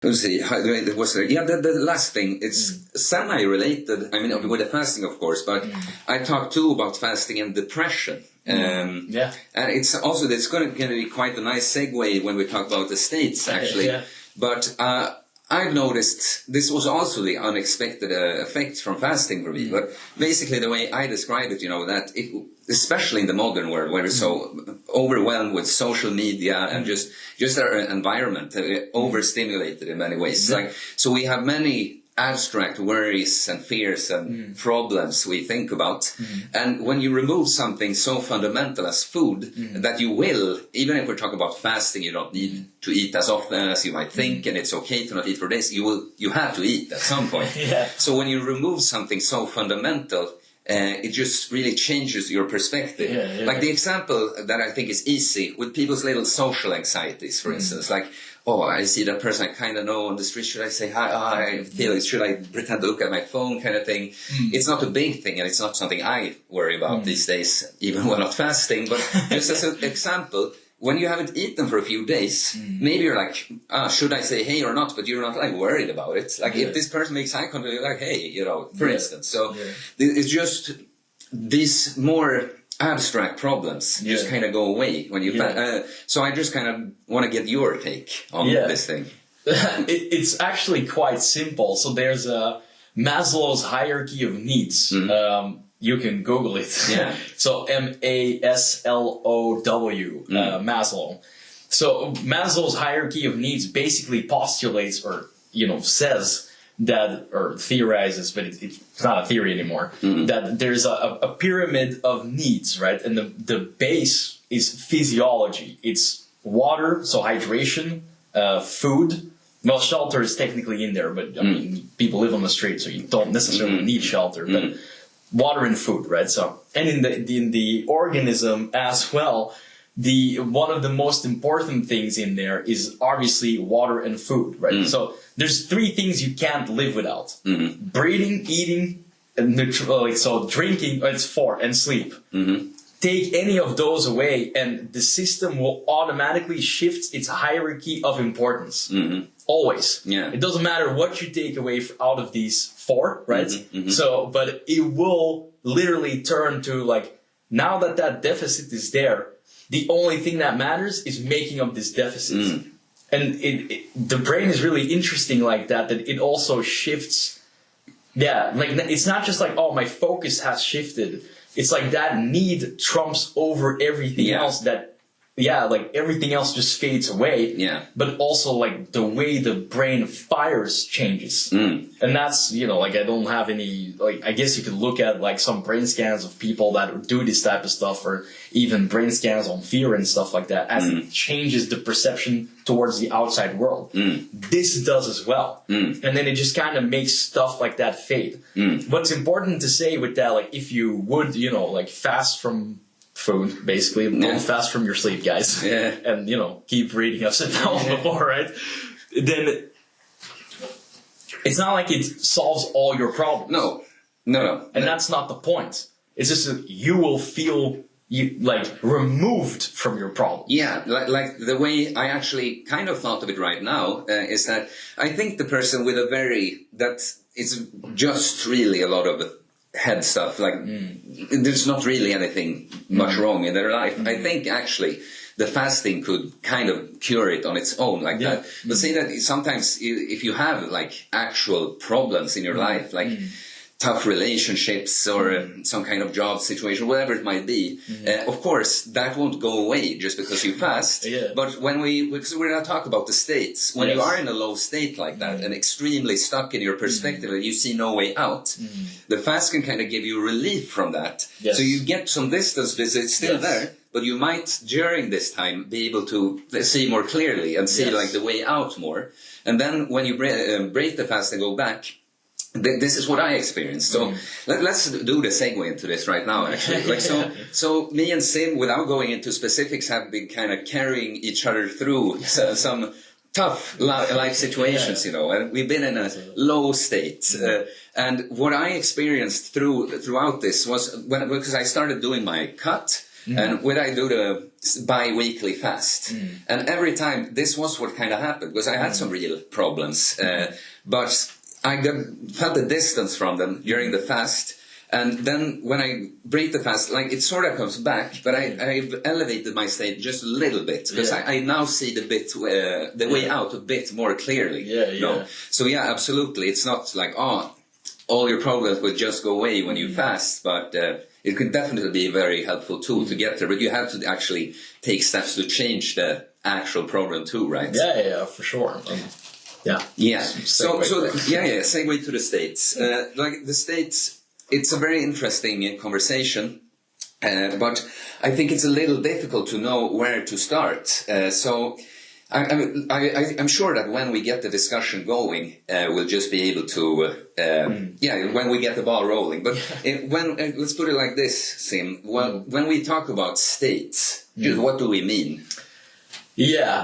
Let's see, the last thing, it's semi-related, I mean, with the fasting, of course, but I talked too about fasting and depression. And it's also, it's going to be quite a nice segue when we talk about the states, actually. But I've noticed this was also the unexpected effects from fasting for me. But basically, the way I describe it, that especially in the modern world, where we're so overwhelmed with social media and just our environment, overstimulated in many ways. So we have many abstract worries and fears and problems we think about. And when you remove something so fundamental as food, that you will, even if we're talking about fasting, you don't need to eat as often as you might think, and it's okay to not eat for days, you have to eat at some point. So when you remove something so fundamental, it just really changes your perspective. Like the example that I think is easy with people's little social anxieties, for instance, like, oh, I see that person I kind of know on the street. Should I say hi? Should I pretend to look at my phone, kind of thing? It's not a big thing, and it's not something I worry about these days, even when not fasting. But just as an example, when you haven't eaten for a few days, maybe you're like, should I say hey or not? But you're not like worried about it. Like if this person makes eye contact, you're like, hey, for instance. So it's just these more abstract problems just kind of go away when you. So I just kind of want to get your take on this thing. It's actually quite simple. So there's a Maslow's hierarchy of needs. You can Google it. So MASLOW, Maslow. So Maslow's hierarchy of needs basically postulates or, says that, or theorizes, but it's not a theory anymore, that there's a pyramid of needs, right? And the base is physiology. It's water, so hydration, food. Well, shelter is technically in there, but I mean, people live on the street, so you don't necessarily need shelter, but water and food, right? So, and in the organism as well, one of the most important things in there is obviously water and food, right? So there's three things you can't live without: breathing, eating, and so drinking. It's four, and sleep. Take any of those away, and the system will automatically shift its hierarchy of importance. Always. It doesn't matter what you take away out of these four, right? So, but it will literally turn to like, now that deficit is there, the only thing that matters is making up this deficit. And the brain is really interesting like that it also shifts. Like it's not just like, oh, my focus has shifted. It's like that need trumps over everything else like everything else just fades away. But also like the way the brain fires changes. And that's, like I don't have any, like I guess you could look at like some brain scans of people that do this type of stuff, or even brain scans on fear and stuff like that, as it changes the perception towards the outside world. This does as well. And then it just kind of makes stuff like that fade. What's important to say with that, like if you would, like fast from food, basically. Don't fast from your sleep, guys. And, keep reading. I've said that one before, right? Then it's not like it solves all your problems. No. And that's not the point. It's just that you will feel removed from your problem. Like the way I actually kind of thought of it right now is that I think the person with it's just really a lot of head stuff, like there's not really anything much wrong in their life. I think actually the fasting could kind of cure it on its own like that. But say that sometimes if you have like actual problems in your life, like tough relationships or some kind of job situation, whatever it might be, of course that won't go away just because you fast. But because we're going to talk about the states, when you are in a low state like that and extremely stuck in your perspective and you see no way out, the fast can kind of give you relief from that. So you get some distance, it's still there, but you might during this time be able to see more clearly and see like the way out more. And then when you break the fast and go back, this is what I experienced. So let's do the segue into this right now, actually. So me and Sim, without going into specifics, have been kind of carrying each other through some tough life situations, and we've been in a low state. And what I experienced throughout this was because I started doing my cut. and when I do the bi-weekly fast, and every time this was what kind of happened, because I had some real problems, but I felt a distance from them during the fast. And then when I break the fast, like it sort of comes back, but I've elevated my state just a little bit because I now see the way out a bit more clearly. So yeah, absolutely. It's not like, all your problems will just go away when you fast, but it could definitely be a very helpful tool to get there. But you have to actually take steps to change the actual problem too, right? Yeah, for sure. Segue to the States. Like the States, it's a very interesting conversation, but I think it's a little difficult to know where to start. So I'm sure that when we get the discussion going, we'll just be able to, when we get the ball rolling. But let's put it like this, Sim. When we talk about states, what do we mean? Yeah.